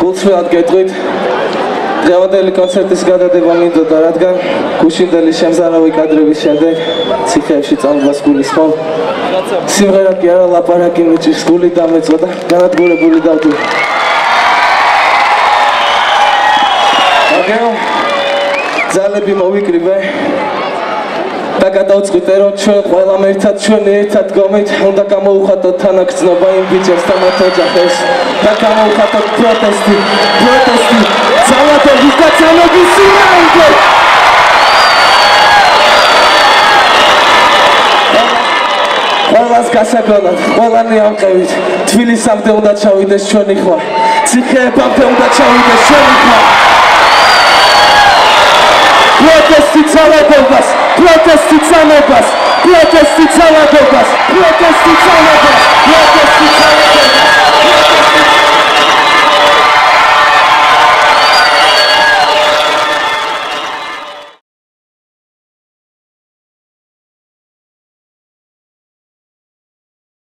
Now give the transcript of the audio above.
გულწრფელად გეტყვით. დღევანდელი კონცერტის გადადება მინდოდა, რადგან გუშინდელი შემზარავი კადრების შემდეგ ციხეებში წამობას გულისხმობ. სიმღერა კი არა, ლაპარაკი მიჭრის, გული დამეწოდა, განადგურებული დავდივარ. აგეო, ძალები მოვიკრიბე და გადავწყვიტე, რომ ჩვენ ყველამ ერთად ჩვენი ერთად გომით უნდა გამოუხატოთ თანაგრძნობა იმ ბიჭებს და მათ ოჯახებს და გამოუხატოთ პროტესტი, ძალადობის და ძალების წინააღმდეგ. ყველას გასაგონად, ყველანი ამყევით, თბილისამდე უნდა ჩავიდეს ჩვენი ხმა, ციხეებამდე უნდა ჩავიდეს ჩვენი ხმა. პროტესტი ძალადობას, პროტესტი ძალადობას, პროტესტი ძალადობას, პროტესტი ძალადობას, პროტესტი ძალადობას.